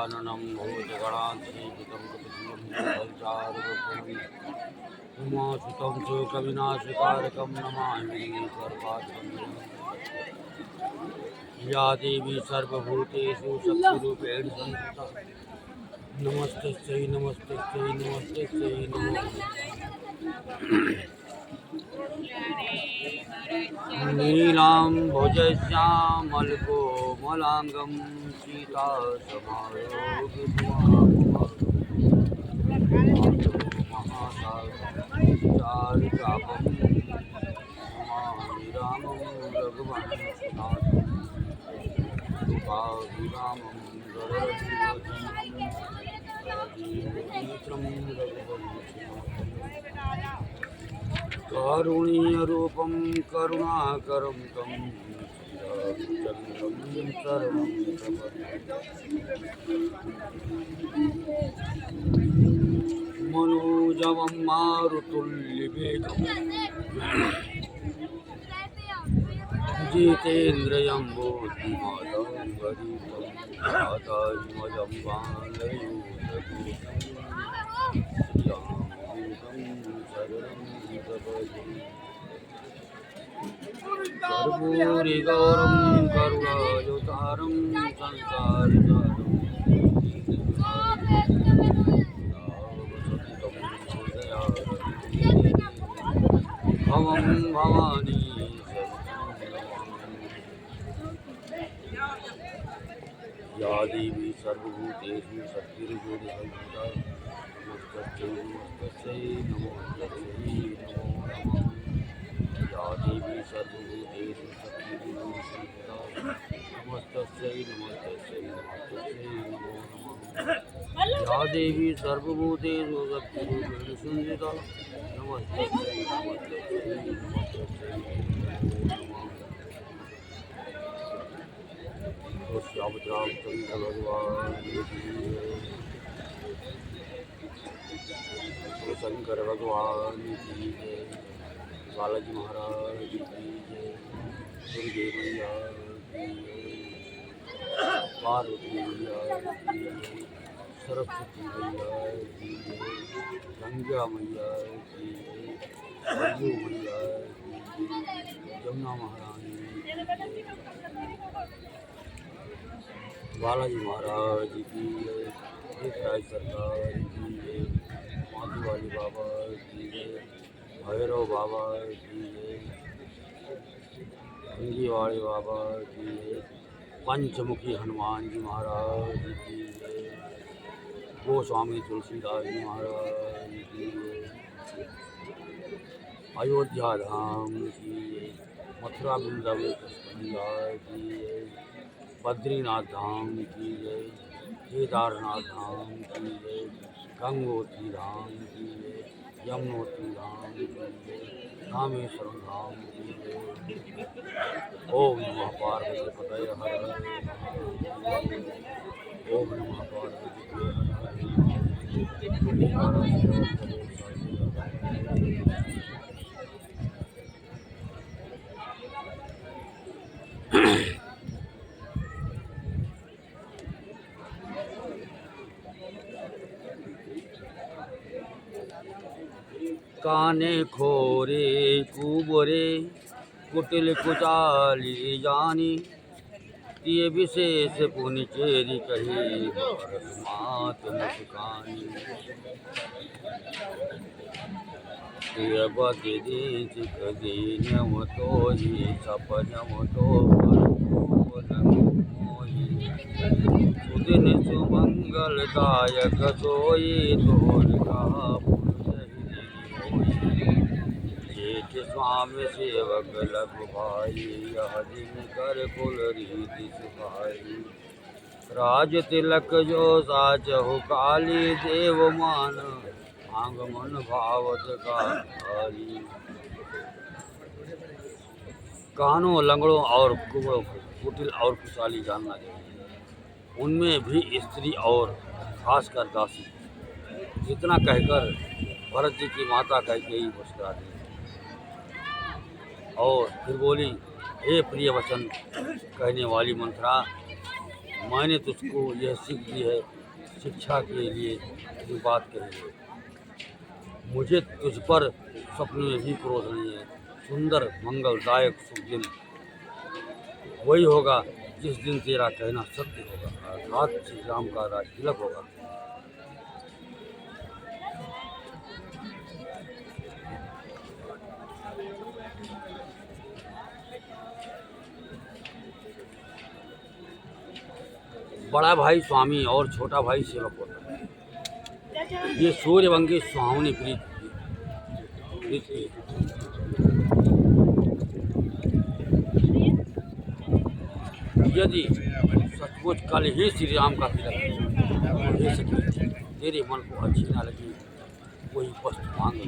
गजाननं भूतगणाधिसेवितं कपितवंशचारुवपुर्वी उमासुतं शोकविनाशकारकं नमामि सर्वात्मनं। या देवी सर्वभूतेषु शक्तिरूपेण संस्थिता नमस्तस्यै नमस्तस्यै नमस्तस्यै नमो नीलां भुजश्यामलकोमलाङ्गं सीतासमारोहमासाचारुचापं नमामि रामं रघुवंशनाथं कृपाभिरामं गरुडध्वजं कारुण्यरूपं करुणाकरं तं चन्द्रं शरणं मनोजवं मारुतुल्यवेगं जितेन्द्रियं बुद्धिमतां वरितं वातात्मजं कर्पूरिगौरं करुणायुतारं संसारसारं भवं भवानी या देवी सर्वभूतेषु शक्तिर्भूतसंस्थिता नमस्तस्यै नमस्तस्यै नमो नमः। या देवी सर्वभूतेषु शक्तिर्भूतसंस्थिता नमस्तस्यै नमस्तस्यै नमस्तस्यै नमो नमः। या देवी सर्वभूतेषु शक्तिरूपेण संस्थिता नमस्तस्यै नमस्तस्यै नमस्तस्यै नमो नमः। श्यामचंद्र भगवान शंकर भगवान की जय, बालाजी महाराज की जय, दुर्गे मैया की जय, पार्वती मैया की जय, सरस्वती मैया की जय, गंगा मैया की जय, सरयू मैया की जय, जमुना महारानी बालाजी महाराज की जय, राज सरकार की जय, माधु वाली बाबा की जय, भैरव बाबा की जय, भंगी वाले बाबा की जय, पंचमुखी हनुमान जी महाराज की जय, गोस्वामी तुलसीदास जी महाराज की जय, अयोध्या धाम की जय, मथुरा वृंदावन कृष्ण की जय, बद्रीनाथ धाम की जय, केदारनाथ धाम की जय, गंगोत्री धाम की जय, यमुनोत्री धाम की जय, रामेश्वरम धाम की जय। ओम नमः पार्वती पतये हर हर महादेव। ओम नमः पार्वती पतये हर हर महादेव। काने खोरे कुबरे कुटिल कुचाली जानी, ये विशेष पुनि चेरी कही भारत मात मुस्कानी। बदी सिख दीनम तो ही सपनम तो सुदिन सुमंगलदायक सोई तोर का स्वामी सेवक लघु भाई, यह दिन कर कुल रीति सिपाही। राज तिलक जो साचहु काली, देव मान आंगमन भावत का भारी। कानों लंगड़ों और कुबड़ों को कुटिल और खुशहाली जानना चाहिए, उनमें भी स्त्री और खासकर दासी। इतना कहकर भरत जी की माता कैकेयी मुस्कुरा दी और फिर बोली, हे प्रिय वचन कहने वाली मंथरा, मैंने तुझको यह सीख दी है शिक्षा के लिए ये बात कही है। मुझे तुझ पर स्वप्न में भी क्रोध नहीं है। सुंदर मंगलदायक शुभ दिन वही होगा जिस दिन तेरा कहना सत्य होगा, अर्थात श्री राम का राज तिलक होगा। बड़ा भाई स्वामी और छोटा भाई सेवक होता है। ये सूर्यवंगी सुहावनी प्रीति यदि सचमुच कल ही श्री राम का तिलक हो सके, तेरे मन को अच्छी ना लगी कोई वस्तु मांग ले।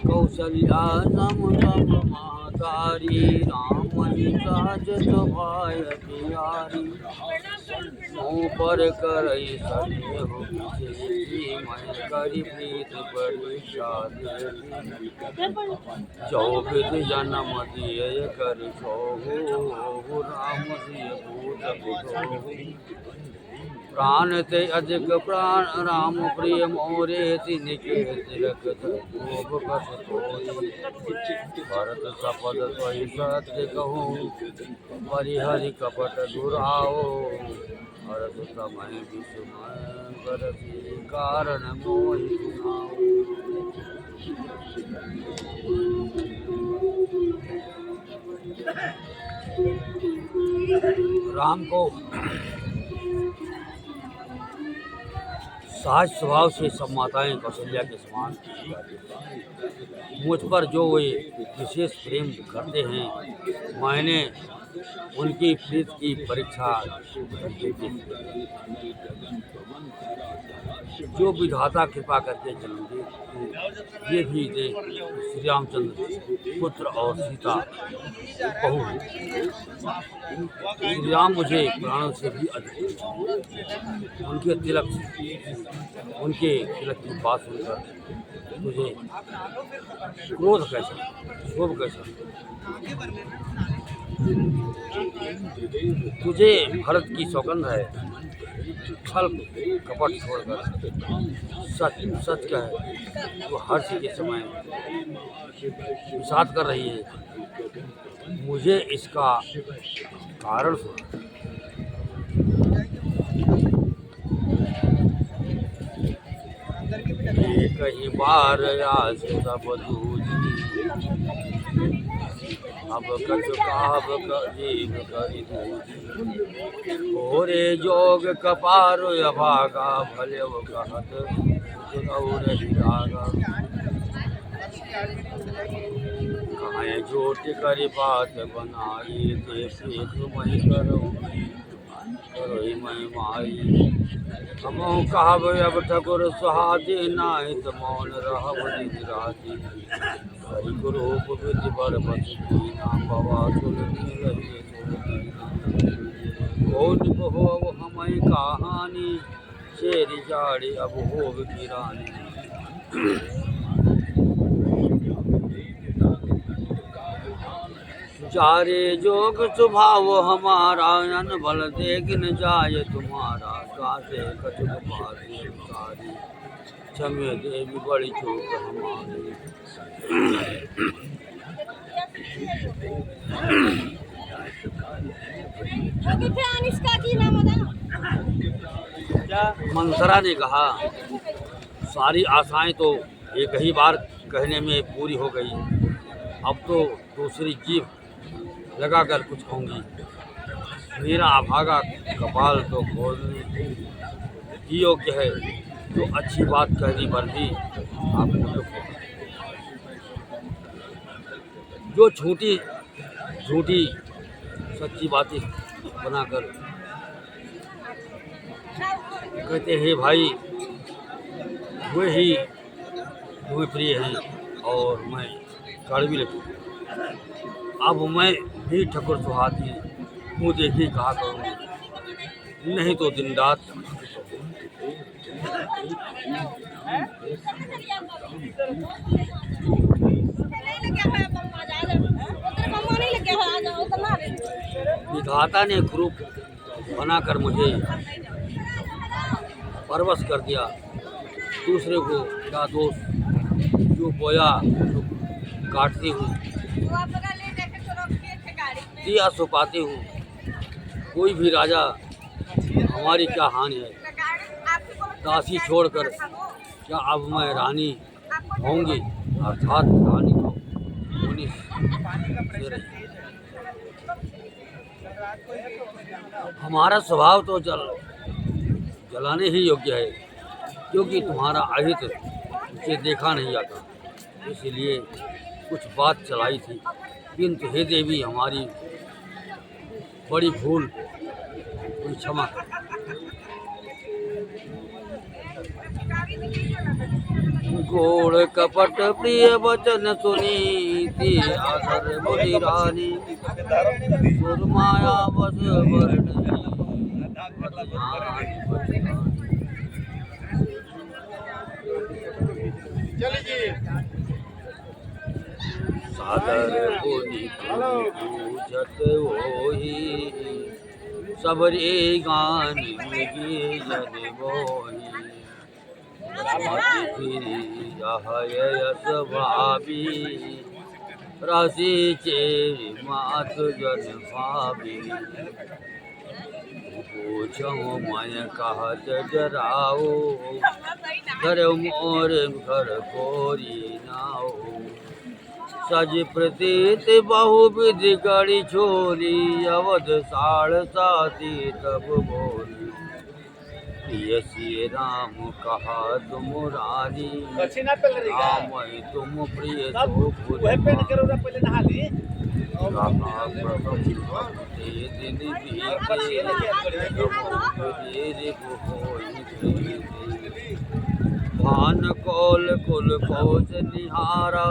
कौशल्या तारी राम राजत भाय प्यारी, पर करई सने हो मैं करी प्रीत बड़ी शादी। जो विध जन्म दिए कर छो राम दिय भूत बुधो। प्राण ते अधिक प्राण राम प्रिय मोरे तिनके तिलक धूप कस तोई। भरत सपद सोई सत्य कहूँ परिहरि कपट दुराओ। भरत समय विषमय करती कारण मोहि सुनाओ। राम को सहज स्वभाव से सब माताएं कौशल्या के समान मुझ पर जो वे विशेष प्रेम करते हैं, मैंने उनकी प्रीत की परीक्षा जो विधाता कृपा करके जन्म दे, ये भी दे श्री रामचंद्र पुत्र और सीता बहू। श्री राम मुझे प्राणों से भी अधिक, उनके तिलक की बात सुनकर मुझे क्रोध कैसा, क्षोभ कैसा। तुझे भरत की सौगंध है, छल कपट छोड़कर सच कहे तो हर्ष के समय विषाद कर रही है। मुझे इसका कारण सुना। कहीं बार आस सब अब कछु काब जीव करी ओरे जोग कपारो अभागा भले वो कहत कहाँ जोट करी बात बनाई ते मई करो मैं माई। हमो कहब अब ठकुर सुहादी नाहित मौन रहब दिन राति। हरि रूप विधि बर बसना पवा सुनती रही कौन हो हमें कहानी शेरी जाड़ी अब होव की रानी। जारे जोग स्वभाव हमारा अन बल देख न जाय तुम्हारा। कासे कछुक पासी सारी क्षमे देवी बड़ी चूक हमारी। मंथरा ने कहा, सारी आशाएं तो एक ही बार कहने में पूरी हो गई, अब तो दूसरी जीभ लगाकर कुछ कहूँगी। मेरा अभागा कपाल तो खोलने ही योग्य है, तो अच्छी बात कहने पर भी आपको दुख होगा। जो झूठी सच्ची बातें बनाकर कहते हैं भाई वे ही तुम्हें प्रिय हैं और मैं कड़वी लगती। अब मैं भी ठकुर सुहाती मुँह देखी कहा करूँगी, नहीं तो दिन रात विधाता ने ग्रुप बनाकर मुझे परवश कर दिया। दूसरे को क्या दोष, जो बोया तो काटती हूँ, दिया सुपाती हूँ। कोई भी राजा हमारी क्या हानि है, दासी छोड़कर क्या अब मैं रानी होंगी, अर्थात रानी तो होनी से रही। हमारा स्वभाव तो जलाने ही योग्य है, क्योंकि तुम्हारा अहित उसे देखा नहीं जाता, इसलिए कुछ बात चलाई थी। किंतु हे देवी, हमारी बड़ी भूल, कोई क्षमा कर। घोड़ कपट प्रिय वचन सुनीति, आदर बोली रानी, सुरमाया बस वर्ण सादर बोली पूजत होई, सबरे गान मिगे जन मोही। यश भावी राशि चेरी मात जन भावी, पूछो मैं कहत डराओ, घर मोर घर कोरी नाओ। सज प्रतीत बहुविध गढ़ी छोरी, अवध साढ़ साथी तब बोली। प्रिय श्री राम कहा तुम रानी, राम तुम प्रिय तो दिन भान कौल कुल कोच निहारा,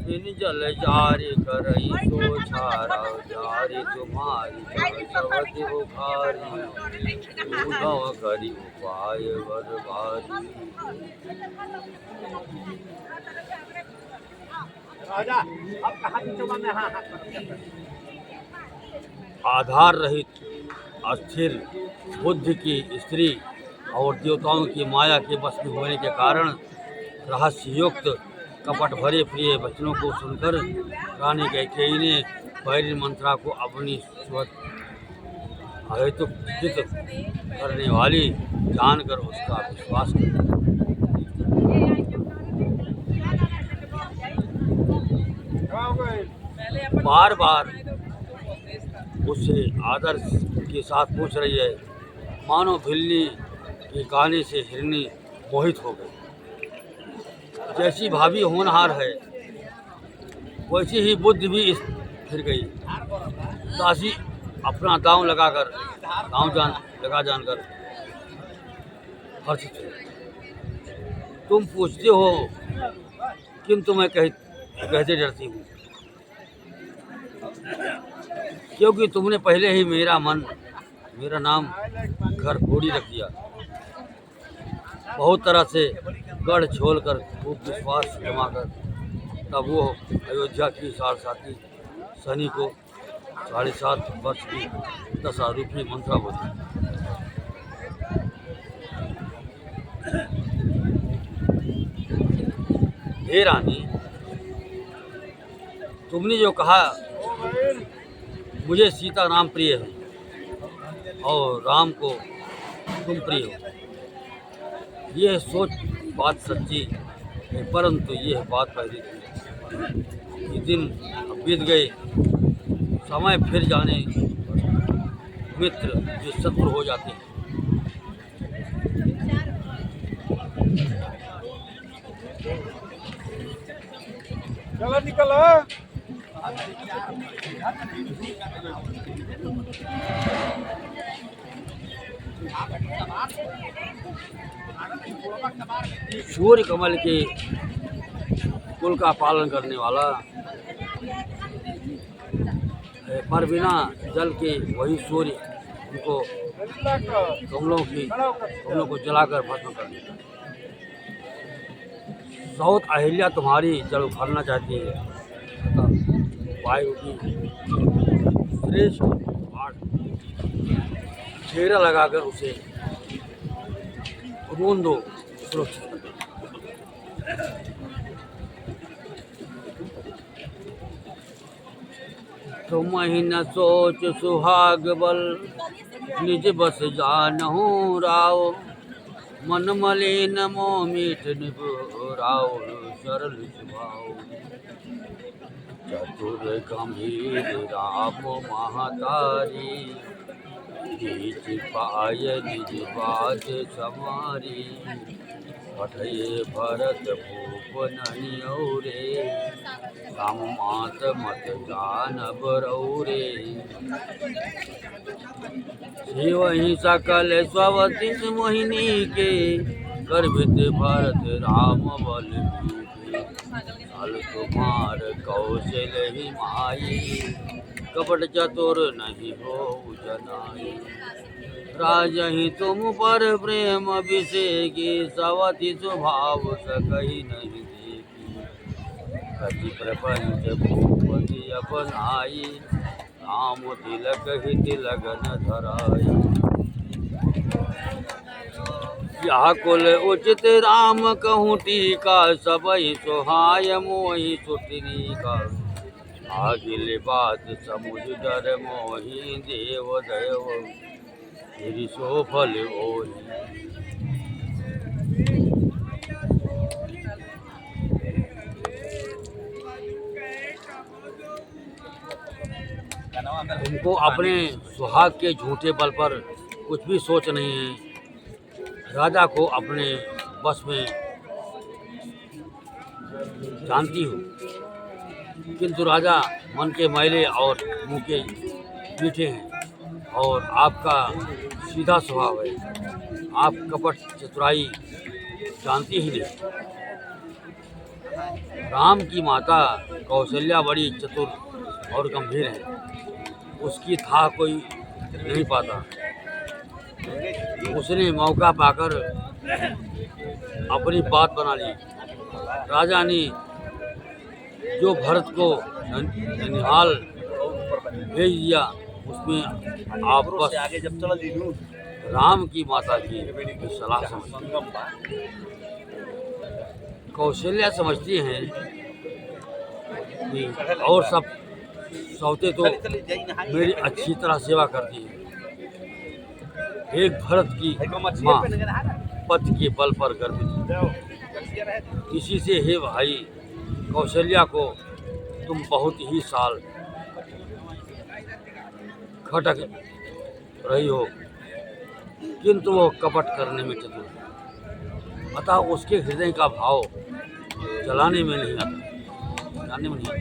बिन जल जारी करई सो छारा। जारी तुम्हारी सबति उखारी, उदव करी उपाय बरबारी। आधार रहित अस्थिर बुद्धि की स्त्री और देवताओं की माया के बस में होने के कारण रहस्ययुक्त कपट भरे प्रिय वचनों को सुनकर रानी कैकेयी ने बैरी मंत्रा को अपनी अहेतुक जिद करने वाली जानकर उसका विश्वास किया। बार बार उससे आदर के साथ पूछ रही है, मानो भिल्ली के गाने से हिरनी मोहित हो गई। जैसी भाभी होनहार है, वैसी ही बुद्धि भी फिर गई। दासी अपना दांव लगा जानकर हर्षित हुई। तुम पूछते हो, किंतु मैं कहते डरती हूँ, क्योंकि तुमने पहले ही मेरा नाम घर घोड़ी रख दिया। बहुत तरह से गढ़ छोल कर खूब विश्वास जमाकर तब वो अयोध्या की सारसाती सनी को 7.5 वर्ष की दशारूपी मंत्रा बोली। हे रानी, तुमने जो कहा, मुझे सीता राम प्रिय है और राम को तुम प्रिय हो, यह सोच बात सच्ची है, परंतु यह बात पहले थी। ये दिन बीत गए, समय फिर जाने मित्र जो शत्रु हो जाते हैं। चलो निकलो। सूर्य कमल के कुल का पालन करने वाला पर बिना जल के वही सूर्य उनको कमलों को जलाकर भस्म कर देता है। सौत अहिल्या तुम्हारी जल उखाड़ना चाहती है, वायु की श्रेष्ठ पाठ घेरा लगाकर उसे रोन दो सुरक्षित कर दो। तुम ही न सोच सुहाग बल निज बस जानहु राव, मन मलिन मोह मीठ निपुराव सरल स्वभाव। चतुर गंभीर राम महतारी, बीच पाय निज बात समारी। पठये भरत भूप ननियौरे, राम मात मत जानब रौरे। शिवहि सकल स्ववति मोहिनी के, गर्भित भरत राम बल बीते। छल कुमार कौशल माई, कपट चतुर नहीं हो जनाई। राजहि तुम पर प्रेम अभिषेकी, सवति स्वभाव सकहि नहीं देखी। कति प्रपंच भूपति अपनाई, राम तिलक हित लगन धराई। यह कुल उचित राम कहूँ टीका, सबहि सोहाय मोहि सुतरी का। आगिल बात समुझ डर मोहि, देव देव फिर सो फल ओहि। उनको अपने सुहाग के झूठे बल पर कुछ भी सोच नहीं है। राजा को अपने बस में जानती हूँ, किंतु राजा मन के मैले और मुंह के मीठे हैं, और आपका सीधा स्वभाव है। आप कपट चतुराई जानती ही नहीं। राम की माता कौशल्या बड़ी चतुर और गंभीर है, उसकी था कोई नहीं पाता। उसने मौका पाकर अपनी बात बना ली। राजा ने जो भरत को ननिहाल भेज दिया, उसमें आप बस राम की माता की सलाह समझ। कौशल्या समझती हैं कि और सब सौते तो मेरी अच्छी तरह सेवा करती है। एक भरत की माँ पति के बल पर गर्भित, इसी से हे भाई कौशल्या को तुम बहुत ही साल खटक रही हो, किंतु वो कपट करने में चतुर है। अतः उसके हृदय का भाव जलाने में नहीं आता, जानने में नहीं आता।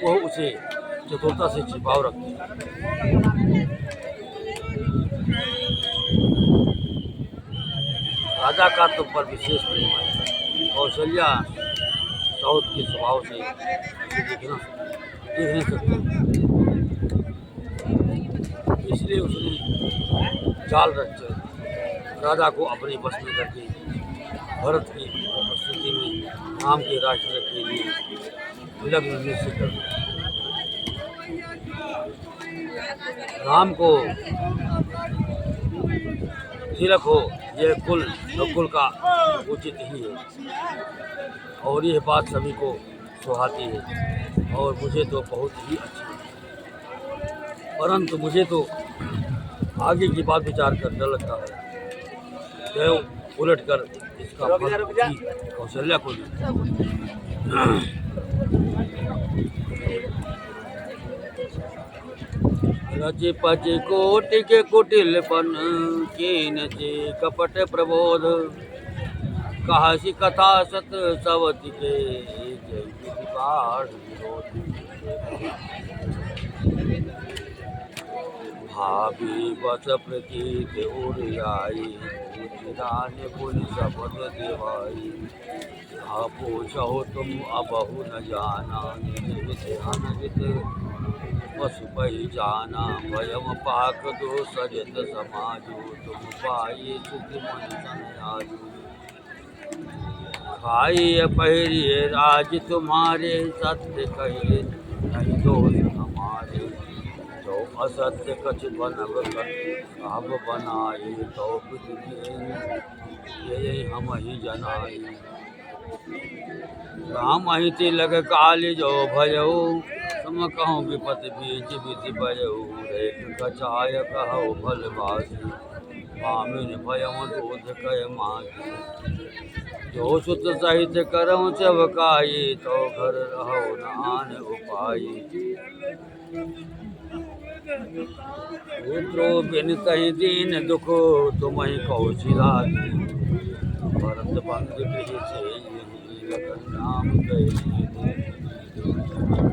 वह उसे चतुरता से छिपाव रखती है। राजा का तुम पर विशेष प्रेम है। कौशल्या साउथ के स्वभाव से देख नहीं सकती, इसलिए उसने जाल रच राजा को अपने बस में करके भरत की उपस्थिति में राम के राज्य के लिए लग्न निश्चित कर दिया। राम को तिलक हो, यह कुल नकुल का उचित ही है, और यह बात सभी को सुहाती है, और मुझे तो बहुत ही अच्छी है। परंतु मुझे तो आगे की बात विचार कर डर लगता है। देव उलट कर इसका फल कौशल्या को दी। रचे पचे कोटि के कुटिलपन, कीन जे कपट प्रबोध। कहसी कथा सत सवति के, जय विधि पाठ विरोध। भाभी बस प्रतीत उड़ाई, पूजरान पुनि शपथ देवाई। पूछो तुम अबहु न जाना, निज ध्यान पशुपहि जाना। भयम पाक दो सजत समाजो, तुम पाए सुख मन सनयाजो। खाइए पहिरिए राज तुम्हारे, सत्य कहे नहीं दोष हमारे। असत्य कछ बनब कहब बनाई, तो ये हम ही जनाई। राम ही तिलक काली जो भयऊ, सम कहूँ विपति बीच विधि बयऊ। रेख कछाय कहु फल बासी, भामिन भयऊ दूध कह माती। जो सुत सहित करऊँ चबकाई, तो घर रहो न आन उपाई। पुत्रो बिन कही दीन दुख, तुम ही कौशिलाती। भरत बंधु गृह से लखन नाम गए।